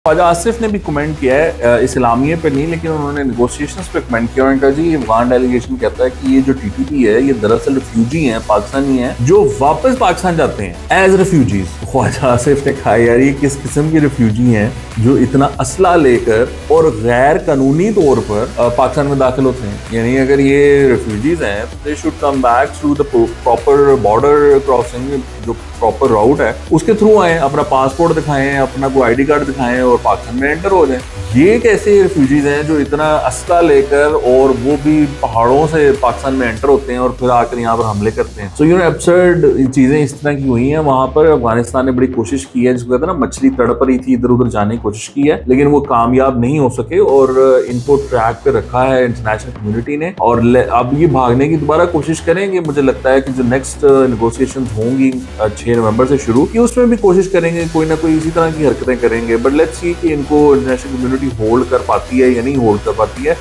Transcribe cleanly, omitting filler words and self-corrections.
ख्वाजा आसिफ ने भी कमेंट किया है, इस्लामिया पे नहीं लेकिन उन्होंने नेगोशिएशंस पे कमेंट किया। उन्होंने कहा जी अफगान डेलीगेशन कहता है कि ये जो टीटीपी है ये दरअसल रिफ्यूजी हैं, पाकिस्तानी हैं जो वापस पाकिस्तान जाते हैं एज रिफ्यूजीज। ख्वाजा आसिफ ने कहा यार ये किस किस्म के रिफ्यूजी हैं जो इतना असला लेकर और गैर कानूनी तौर पर पाकिस्तान में दाखिल होते हैं। यानी अगर ये रिफ्यूजीज हैं तो they should come back through the proper border crossing, जो प्रॉपर राउट है उसके थ्रू आए, अपना पासपोर्ट दिखाएं, अपना कोई आईडी कार्ड दिखाएं और पाकिस्तान में एंटर हो जाएं। ये कैसे रिफ्यूजीज हैं जो इतना असला लेकर और वो भी पहाड़ों से पाकिस्तान में एंटर होते हैं और फिर आकर यहाँ पर हमले करते हैं। सो यू नो एब्सर्ड चीजें इस तरह की हुई हैं। वहां पर अफगानिस्तान ने बड़ी कोशिश की है, जिसको कहते हैं ना मछली तड़प रही थी, इधर उधर जाने की कोशिश की है लेकिन वो कामयाब नहीं हो सके और इनको ट्रैक पे रखा है इंटरनेशनल कम्युनिटी ने। और अब ये भागने की दोबारा कोशिश करेंगे। मुझे लगता है कि जो नेक्स्ट नेगोशिएशन होंगी 6 नवंबर से शुरू की, उसमें भी कोशिश करेंगे, कोई ना कोई इसी तरह की हरकतें करेंगे। बट लेट्स सी कि इनको इंटरनेशनल कम्युनिटी होल्ड कर पाती है या नहीं होल्ड कर पाती है।